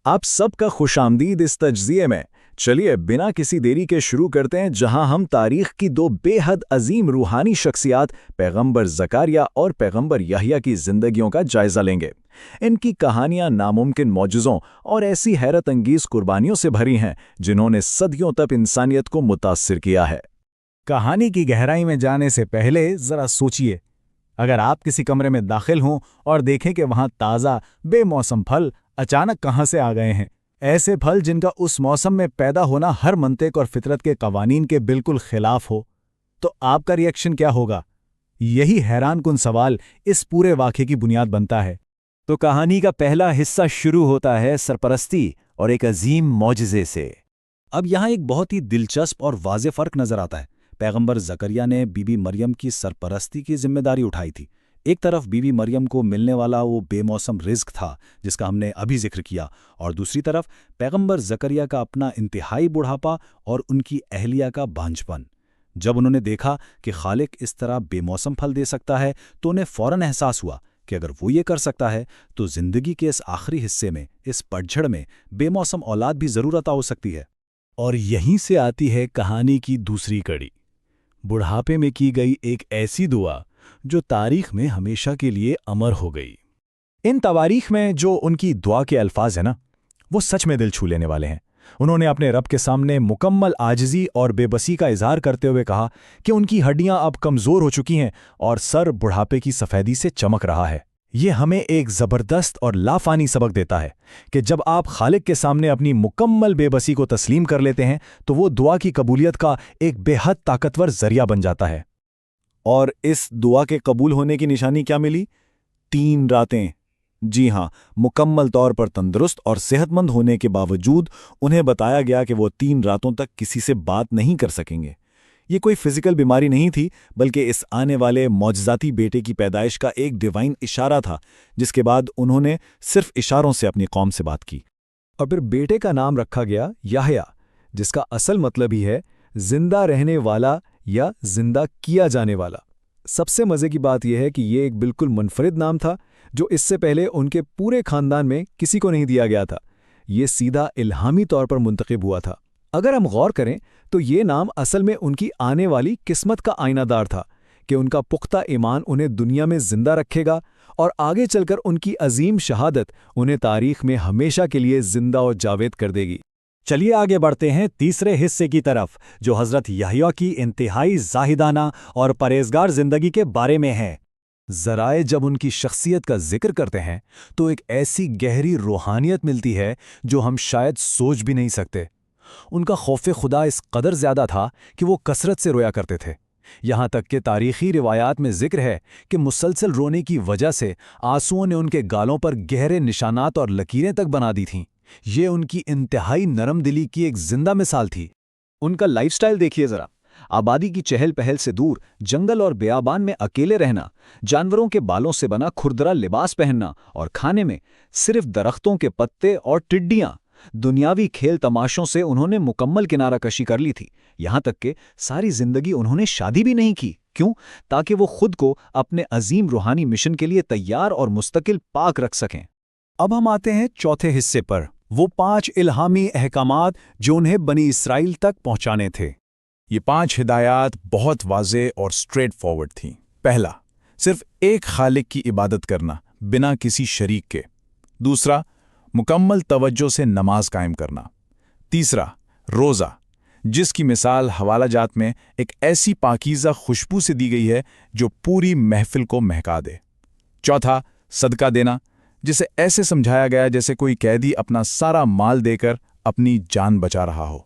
आप सबका खुशामदीद इस तज्ज़िये में। चलिए बिना किसी देरी के शुरू करते हैं, जहां हम तारीख की दो बेहद अजीम रूहानी शख्सियात पैगंबर ज़करिया और पैगंबर यहया की ज़िंदगियों का जायज़ा लेंगे। इनकी कहानियां नामुमकिन मौजज़ों और ऐसी हैरत अंगीज़ कुर्बानियों से भरी हैं जिन्होंने सदियों तक इंसानियत को मुतासिर किया है। कहानी की गहराई में जाने से पहले ज़रा सोचिए, अगर आप किसी कमरे में दाखिल हों और देखें कि वहाँ ताज़ा बेमौसम फल अचानक कहाँ से आ गए हैं, ऐसे फल जिनका उस मौसम में पैदा होना हर मंतिक और फितरत के कवानीन के बिल्कुल खिलाफ हो, तो आपका रिएक्शन क्या होगा? यही हैरानकुन सवाल इस पूरे वाक़े की बुनियाद बनता है। तो कहानी का पहला हिस्सा शुरू होता है सरपरस्ती और एक अजीम मौजज़े से। अब यहाँ एक बहुत ही दिलचस्प और वाज़ेह फ़र्क नज़र आता है। पैगंबर ज़करिया ने बीबी मरियम की सरपरस्ती की जिम्मेदारी उठाई थी। एक तरफ बीबी मरियम को मिलने वाला वो बेमौसम रिज़्क था जिसका हमने अभी जिक्र किया, और दूसरी तरफ पैगंबर ज़करिया का अपना इंतहाई बुढ़ापा और उनकी अहलिया का बांझपन। जब उन्होंने देखा कि खालिक इस तरह बेमौसम फल दे सकता है तो उन्हें फ़ौरन एहसास हुआ कि अगर वो ये कर सकता है तो ज़िंदगी के इस आखिरी हिस्से में, इस पतझड़ में बेमौसम औलाद भी ज़रूर अता हो सकती है। और यहीं से आती है कहानी की दूसरी कड़ी, बुढ़ापे में की गई एक ऐसी दुआ जो तारीख में हमेशा के लिए अमर हो गई। इन तवारीख में जो उनकी दुआ के अल्फाज हैं ना, वो सच में दिल छू लेने वाले हैं। उन्होंने अपने रब के सामने मुकम्मल आजिज़ी और बेबसी का इजहार करते हुए कहा कि उनकी हड्डियां अब कमज़ोर हो चुकी हैं और सर बुढ़ापे की सफ़ेदी से चमक रहा है। ये हमें एक ज़बरदस्त और लाफानी सबक देता है कि जब आप खालिक के सामने अपनी मुकम्मल बेबसी को तस्लीम कर लेते हैं तो वो दुआ की कबूलियत का एक बेहद ताकतवर ज़रिया बन जाता है। और इस दुआ के कबूल होने की निशानी क्या मिली? 3 रातें। जी हाँ, मुकम्मल तौर पर तंदुरुस्त और सेहतमंद होने के बावजूद उन्हें बताया गया कि वो 3 रातों तक किसी से बात नहीं कर सकेंगे। ये कोई फिजिकल बीमारी नहीं थी, बल्कि इस आने वाले मौजज़ाती बेटे की पैदाइश का एक डिवाइन इशारा था, जिसके बाद उन्होंने सिर्फ इशारों से अपनी कौम से बात की। और फिर बेटे का नाम रखा गया यहया, जिसका असल मतलब ही है जिंदा रहने वाला या जिंदा किया जाने वाला। सबसे मज़े की बात यह है कि ये एक बिल्कुल मुनफरिद नाम था जो इससे पहले उनके पूरे खानदान में किसी को नहीं दिया गया था। ये सीधा इल्हामी तौर पर मुंतखब हुआ था। अगर हम गौर करें तो ये नाम असल में उनकी आने वाली किस्मत का आईनादार था कि उनका पुख्ता ईमान उन्हें दुनिया में जिंदा रखेगा और आगे चलकर उनकी अजीम शहादत उन्हें तारीख में हमेशा के लिए जिंदा और जावेद कर देगी। चलिए आगे बढ़ते हैं तीसरे हिस्से की तरफ, जो हज़रत यहया की इंतहाई जाहिदाना और परहेज़गार ज़िंदगी के बारे में है। ज़राए जब उनकी शख्सियत का जिक्र करते हैं तो एक ऐसी गहरी रूहानियत मिलती है जो हम शायद सोच भी नहीं सकते। उनका खौफ खुदा इस कदर ज़्यादा था कि वो कसरत से रोया करते थे। यहाँ तक कि तारीख़ी रिवायात में जिक्र है कि मुसलसल रोने की वजह से आंसुओं ने उनके गालों पर गहरे निशानात और लकीरें तक बना दी थीं। ये उनकी इंतहाई नरम दिली की एक जिंदा मिसाल थी। उनका लाइफस्टाइल देखिए ज़रा। आबादी की चहल पहल से दूर जंगल और बेयाबान में अकेले रहना, जानवरों के बालों से बना खुरदरा लिबास पहनना और खाने में सिर्फ दरख्तों के पत्ते और टिड्डियां। दुनियावी खेल तमाशों से उन्होंने मुकम्मल किनारा कशी कर ली थी। यहाँ तक कि सारी जिंदगी उन्होंने शादी भी नहीं की। क्यों? ताकि वो खुद को अपने अजीम रूहानी मिशन के लिए तैयार और मुस्तकिल पाक रख सकें। अब हम आते हैं चौथे हिस्से पर, वो 5 इल्हामी अहकामात जो उन्हें बनी इसराइल तक पहुंचाने थे। ये 5 हिदायत बहुत वाज़ेह और स्ट्रेट फॉरवर्ड थीं। पहला, सिर्फ एक खालिक की इबादत करना बिना किसी शरीक के। दूसरा, मुकम्मल तवज्जो से नमाज कायम करना। तीसरा, रोज़ा, जिसकी मिसाल हवाला जात में एक ऐसी पाकीज़ा खुशबू से दी गई है जो पूरी महफिल को महका दे। चौथा, सदका देना, जिसे ऐसे समझाया गया जैसे कोई कैदी अपना सारा माल देकर अपनी जान बचा रहा हो।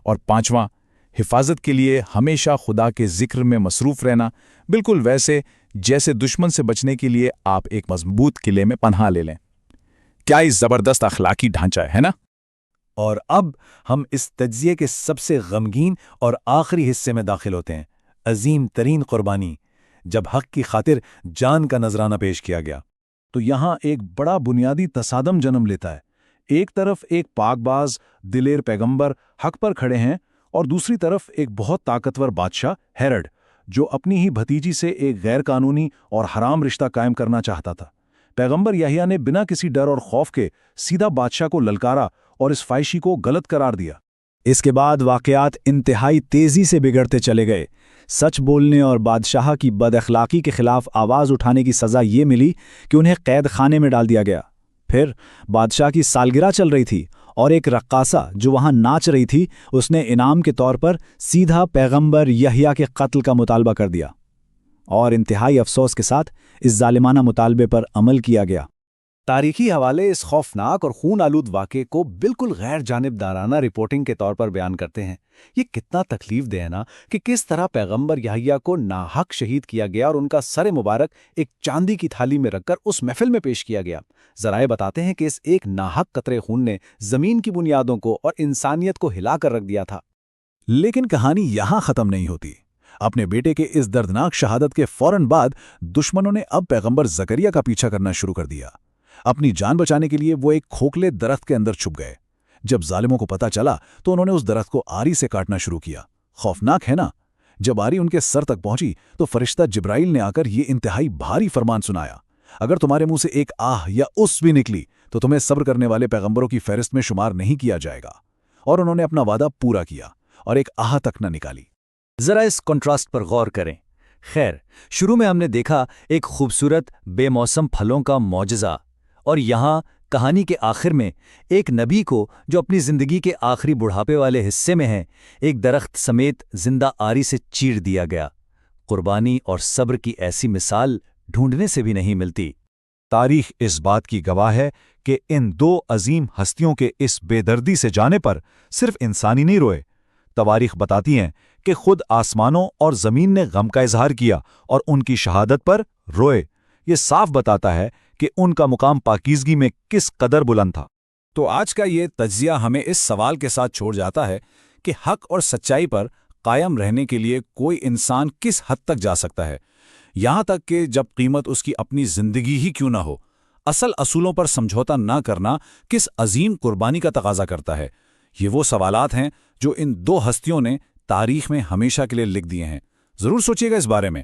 और पांचवां, हिफाजत के लिए हमेशा खुदा के जिक्र में मसरूफ़ रहना, बिल्कुल वैसे जैसे दुश्मन से बचने के लिए आप एक मजबूत किले में पनाह ले लें। क्या ही ज़बरदस्त अखलाकी ढांचा है ना? और अब हम इस तज्ज़िये के सबसे गमगीन और आखिरी हिस्से में दाखिल होते हैं, अजीम तरीन कुर्बानी, जब हक़ की खातिर जान का नजराना पेश किया गया। तो यहाँ एक बड़ा बुनियादी तसादम जन्म लेता है। एक तरफ एक पाकबाज दिलेर पैगंबर हक पर खड़े हैं और दूसरी तरफ एक बहुत ताकतवर बादशाह हेरोड, जो अपनी ही भतीजी से एक गैर कानूनी और हराम रिश्ता कायम करना चाहता था। پیغمبر یحییٰ نے بنا کسی ڈر اور خوف کے سیدھا بادشاہ کو للکارا اور اس فائشی کو غلط قرار دیا۔ اس کے بعد واقعات انتہائی تیزی سے بگڑتے چلے گئے۔ سچ بولنے اور بادشاہ کی بد اخلاقی کے خلاف آواز اٹھانے کی سزا یہ ملی کہ انہیں قید خانے میں ڈال دیا گیا۔ پھر بادشاہ کی سالگرہ چل رہی تھی اور ایک رقاصہ جو وہاں ناچ رہی تھی، اس نے انعام کے طور پر سیدھا پیغمبر یحییٰ کے قتل کا مطالبہ کر دیا، اور انتہائی افسوس کے ساتھ اس ظالمانہ مطالبے پر عمل کیا گیا۔ تاریخی حوالے اس خوفناک اور خون آلود واقعے کو بالکل غیر جانبدارانہ رپورٹنگ کے طور پر بیان کرتے ہیں۔ یہ کتنا تکلیف دہ ہے نا کہ کس طرح پیغمبر یحییٰ کو ناحق شہید کیا گیا اور ان کا سر مبارک ایک چاندی کی تھالی میں رکھ کر اس محفل میں پیش کیا گیا۔ ذرائع بتاتے ہیں کہ اس ایک ناحق قطرے خون نے زمین کی بنیادوں کو اور انسانیت کو ہلا کر رکھ دیا تھا۔ لیکن کہانی یہاں ختم نہیں ہوتی۔ اپنے بیٹے کے اس دردناک شہادت کے فوراً بعد دشمنوں نے اب پیغمبر زکریا کا پیچھا کرنا شروع کر دیا۔ اپنی جان بچانے کے لیے وہ ایک کھوکھلے درخت کے اندر چھپ گئے۔ جب ظالموں کو پتہ چلا تو انہوں نے اس درخت کو آری سے کاٹنا شروع کیا۔ خوفناک ہے نا؟ جب آری ان کے سر تک پہنچی تو فرشتہ جبرائیل نے آ کر یہ انتہائی بھاری فرمان سنایا: اگر تمہارے منہ سے ایک آہ یا اس بھی نکلی تو تمہیں صبر کرنے والے پیغمبروں کی فہرست میں شمار نہیں کیا جائے گا۔ اور انہوں نے اپنا وعدہ پورا کیا اور ایک آہ تک نہ نکالی۔ ذرا اس کنٹراسٹ پر غور کریں۔ خیر، شروع میں ہم نے دیکھا ایک خوبصورت بے موسم پھلوں کا معجزہ، اور یہاں کہانی کے آخر میں ایک نبی کو جو اپنی زندگی کے آخری بڑھاپے والے حصے میں ہے، ایک درخت سمیت زندہ آری سے چیر دیا گیا۔ قربانی اور صبر کی ایسی مثال ڈھونڈنے سے بھی نہیں ملتی۔ تاریخ اس بات کی گواہ ہے کہ ان دو عظیم ہستیوں کے اس بے دردی سے جانے پر صرف انسانی نہیں روئے۔ تواریخ بتاتی ہیں کہ خود آسمانوں اور زمین نے غم کا اظہار کیا اور ان کی شہادت پر روئے۔ یہ صاف بتاتا ہے کہ ان کا مقام پاکیزگی میں کس قدر بلند تھا۔ تو آج کا یہ تجزیہ ہمیں اس سوال کے ساتھ چھوڑ جاتا ہے کہ حق اور سچائی پر قائم رہنے کے لیے کوئی انسان کس حد تک جا سکتا ہے، یہاں تک کہ جب قیمت اس کی اپنی زندگی ہی کیوں نہ ہو۔ اصل اصولوں پر سمجھوتا نہ کرنا کس عظیم قربانی کا تقاضا کرتا ہے۔ یہ وہ سوالات ہیں جو ان دو ہستیوں نے تاریخ میں ہمیشہ کے لیے لکھ دیے ہیں۔ ضرور سوچیے گا اس بارے میں۔